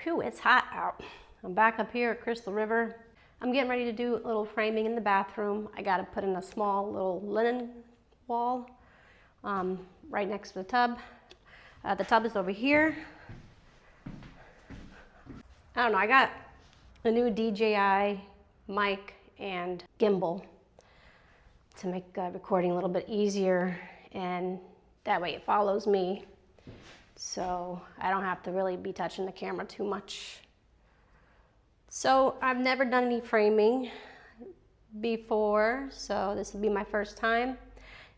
Whew, it's hot out. I'm back up here at Crystal River. I'm getting ready to do a little framing in the bathroom. I got to put in a small little linen wall right next to the tub. The tub is over here. I don't know, I got a new DJI mic and gimbal to make recording a little bit easier, and that way it follows me, so I don't have to really be touching the camera too much. So I've never done any framing before, so this will be my first time.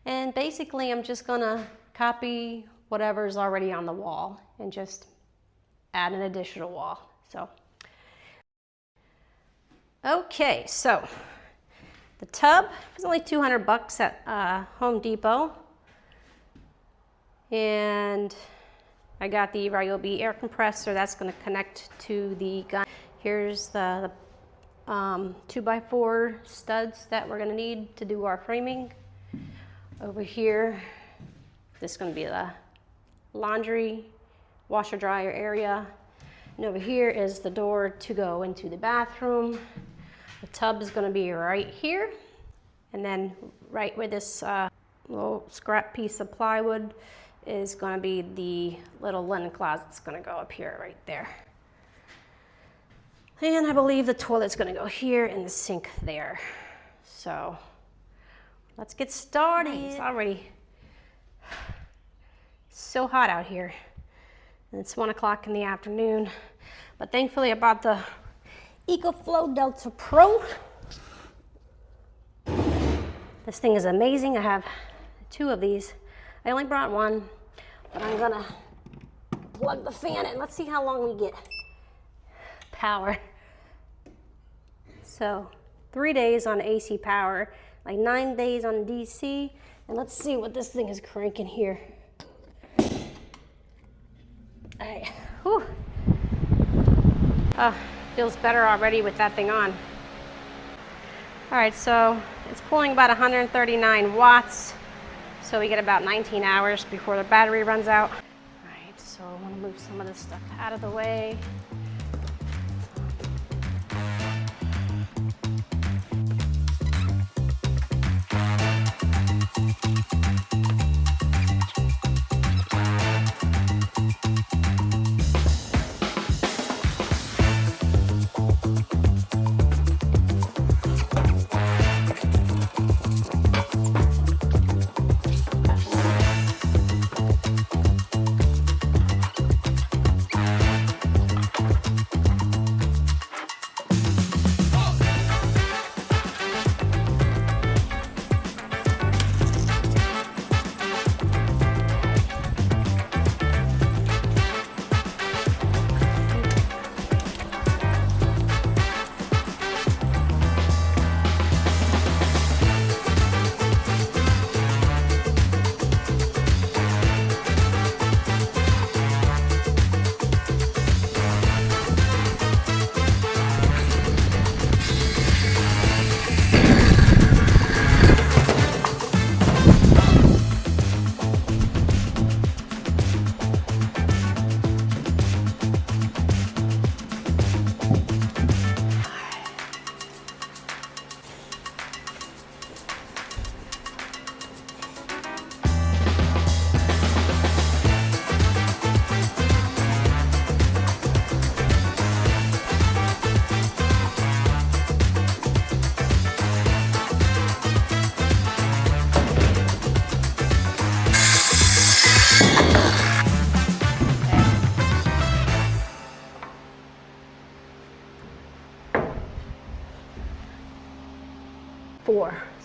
And basically I'm just gonna copy whatever's already on the wall and just add an additional wall. So, okay, so the tub was only 200 bucks at Home Depot. And I got the Ryobi air compressor that's going to connect to the gun. Here's the 2x4 studs that we're going to need to do our framing. Over here, this is going to be the laundry, washer dryer area. And over here is the door to go into the bathroom. The tub is going to be right here. And then right where this little scrap piece of plywood is going to be the little linen closet. It's going to go up here right there. And I believe the toilet's going to go here and the sink there. So let's get started. It's already so hot out here. And it's 1 o'clock in the afternoon. But thankfully I bought the EcoFlow Delta Pro. This thing is amazing. I have 2 of these. I only brought 1, but I'm gonna plug the fan in. Let's see how long we get power. So 3 days on AC power, like 9 days on DC, and let's see what this thing is cranking here. All right, whew. Oh, feels better already with that thing on. All right, so it's pulling about 139 watts. So we get about 19 hours before the battery runs out. All right, so I want to move some of this stuff out of the way.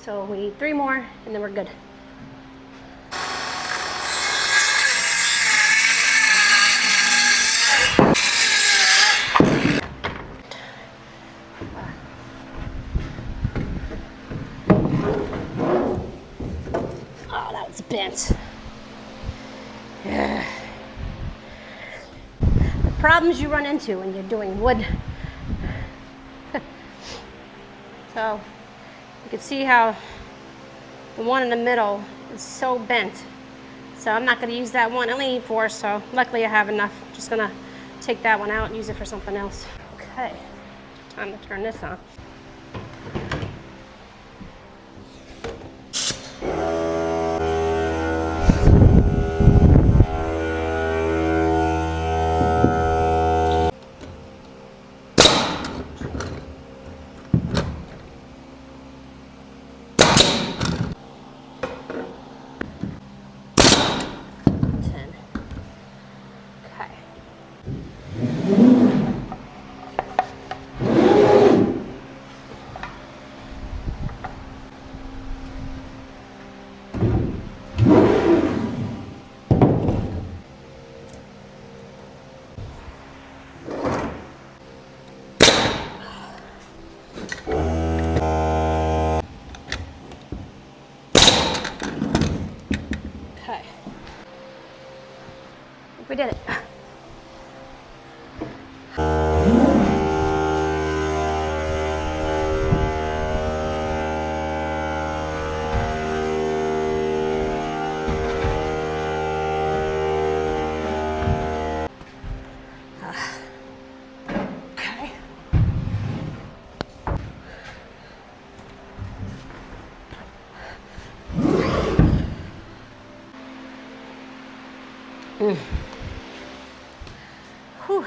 So we need 3 more and then we're good. Oh, that was bent. Yeah. The problems you run into when you're doing wood. So you can see how the one in the middle is so bent. So I'm not going to use that one. I only need 4, so luckily I have enough. I'm just going to take that one out and use it for something else. Okay, time to turn this on. Okay. We did it. Okay. Whew.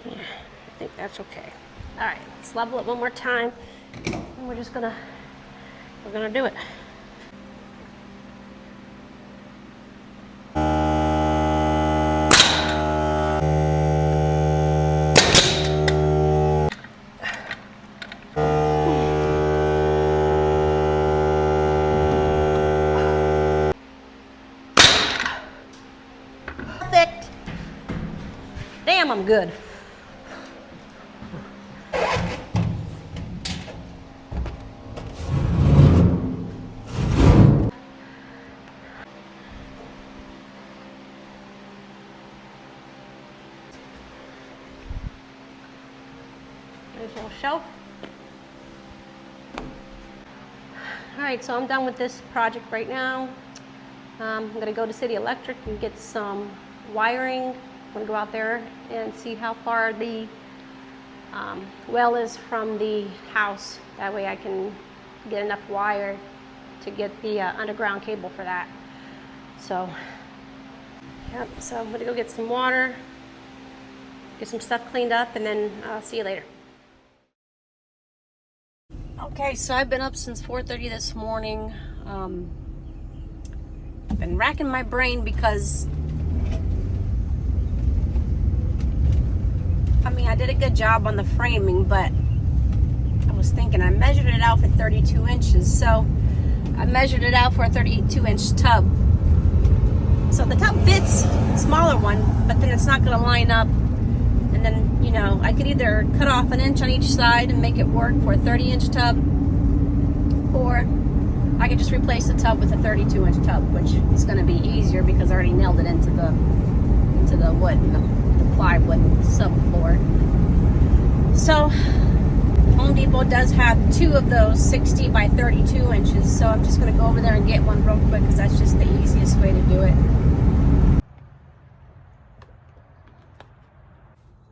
Yeah, I think that's okay. All right, let's level it one more time, and we're gonna do it. Perfect. Damn, I'm good. Nice little shelf. All right, so I'm done with this project right now. I'm gonna go to City Electric and get some wiring. I'm gonna go out there and see how far the well is from the house. That way I can get enough wire to get the underground cable for that. So, yep, so I'm gonna go get some water, get some stuff cleaned up, and then I'll see you later. Okay, so I've been up since 4:30 this morning. I've been racking my brain because I mean, I did a good job on the framing, but I was thinking I measured it out for 32 inches. So I measured it out for a 32-inch tub. So the tub fits a smaller one, but then it's not going to line up. And then, you know, I could either cut off an inch on each side and make it work for a 30-inch tub, or I could just replace the tub with a 32-inch tub, which is going to be easier because I already nailed it into the wood and the plywood subfloor. So Home Depot does have 2 of those 60 by 32 inches. So I'm just going to go over there and get one real quick because that's just the easiest way to do it.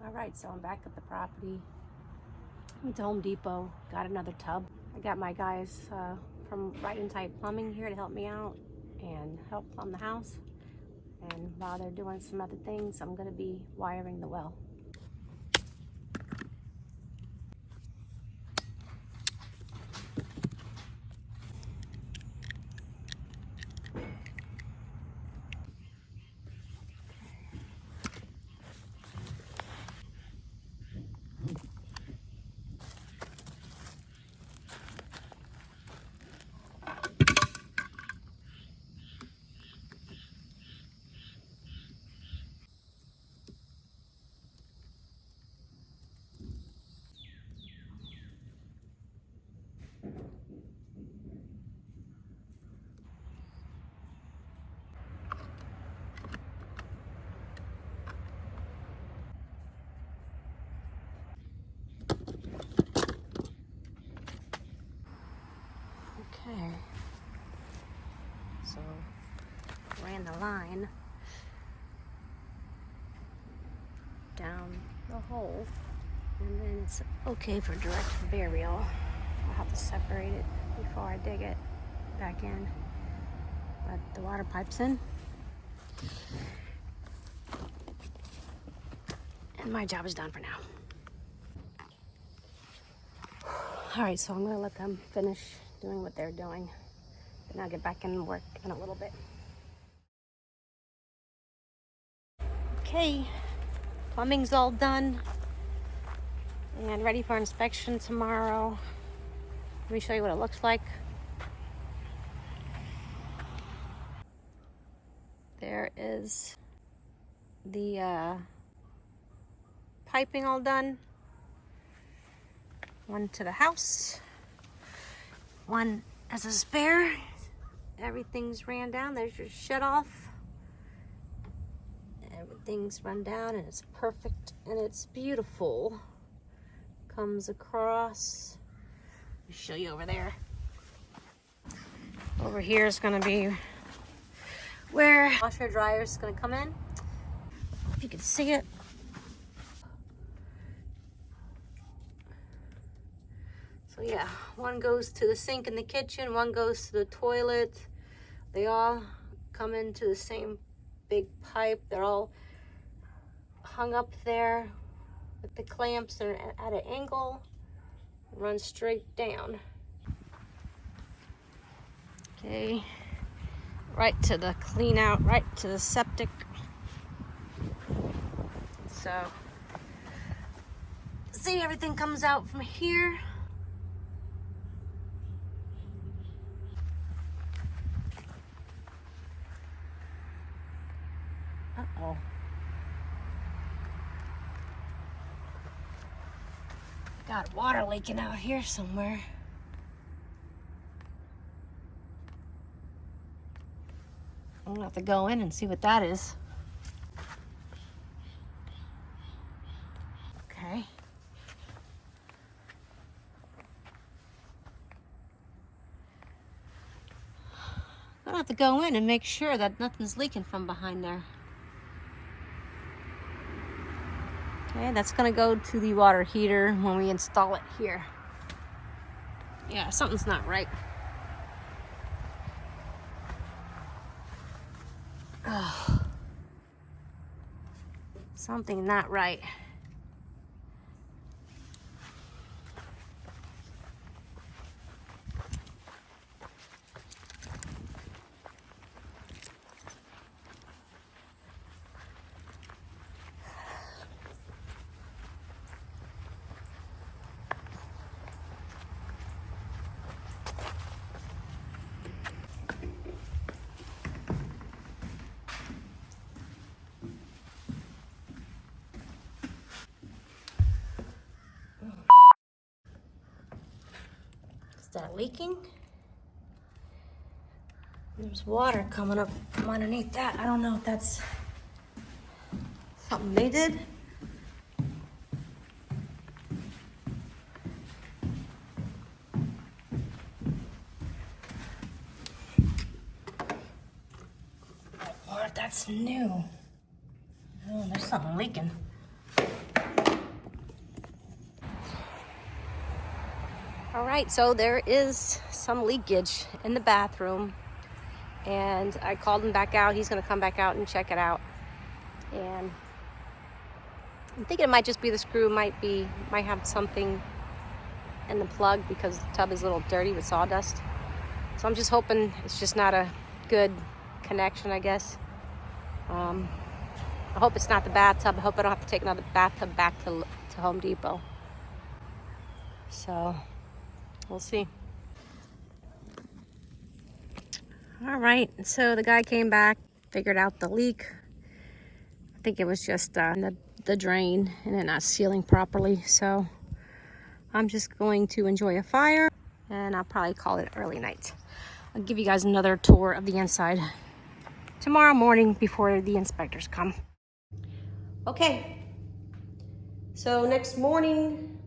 All right, so I'm back at the property. Went to Home Depot, got another tub. I got my guys from Right and Tight Plumbing here to help me out and help plumb the house. And while they're doing some other things, I'm going to be wiring the well. a line down the hole, and then it's okay for direct burial. I'll have to separate it before I dig it back in. But the water pipe's in. And my job is done for now. All right, so I'm gonna let them finish doing what they're doing. Then I'll get back in work in a little bit. Okay, plumbing's all done and ready for inspection tomorrow. Let me show you what it looks like. There is the piping all done. One to the house, one as a spare. Everything's ran down. There's your shut off. Everything's run down and it's perfect and it's beautiful. Comes across. Let me show you over there. Over here is going to be where washer dryer is going to come in. If you can see it. So yeah, one goes to the sink in the kitchen, one goes to the toilet. They all come into the same big pipe. They're all hung up there with the clamps. They're at an angle, run straight down. Okay, right to the clean out, right to the septic. So, see, everything comes out from here. Uh-oh. Got water leaking out here somewhere. I'm gonna have to go in and see what that is. Okay. I'm gonna have to go in and make sure that nothing's leaking from behind there. Okay, that's gonna go to the water heater when we install it here. Yeah, something's not right. Oh, something not right. Is that leaking? There's water coming up from underneath that. I don't know if that's something they did. Or if that's new. Oh, there's something leaking. All right, so there is some leakage in the bathroom, and I called him back out. He's gonna come back out and check it out. And I'm thinking it might just be the screw, might have something in the plug because the tub is a little dirty with sawdust. So I'm just hoping it's just not a good connection, I guess. I hope it's not the bathtub. I hope I don't have to take another bathtub back to Home Depot. So we'll see. All right, so the guy came back, figured out the leak. I think it was just the drain and it not sealing properly. So I'm just going to enjoy a fire and I'll probably call it early night. I'll give you guys another tour of the inside tomorrow morning before the inspectors come. Okay, so next morning,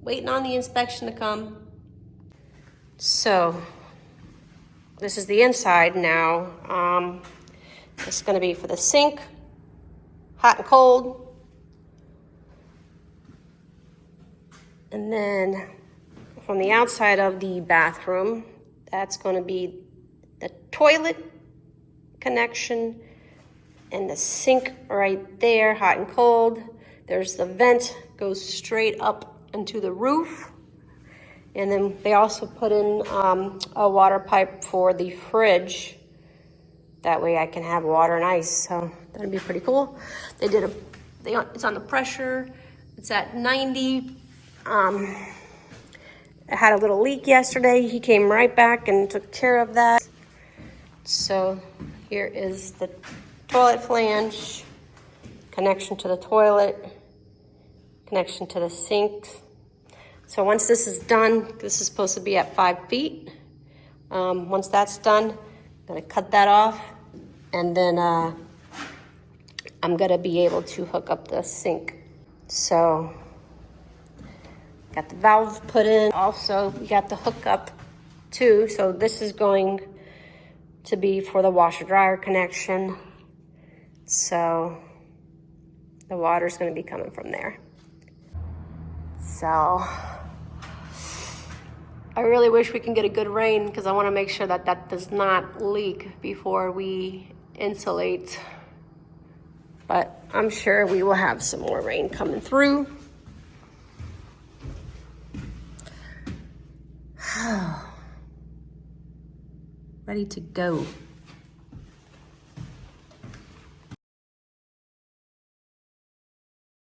waiting on the inspection to come. So this is the inside now. It's gonna be for the sink, hot and cold. And then from the outside of the bathroom, that's gonna be the toilet connection and the sink right there, hot and cold. There's the vent, goes straight up into the roof. And then they also put in a water pipe for the fridge. That way I can have water and ice, so that'd be pretty cool. It's on the pressure, it's at 90. I had a little leak yesterday. He came right back and took care of that. So here is the toilet flange, connection to the toilet, connection to the sink. So once this is done, this is supposed to be at 5 feet. Once that's done, I'm gonna cut that off, and then I'm gonna be able to hook up the sink. So, got the valve put in. Also, we got the hookup too. So this is going to be for the washer dryer connection. So the water's gonna be coming from there. So I really wish we can get a good rain because I want to make sure that that does not leak before we insulate. But I'm sure we will have some more rain coming through. Ready to go.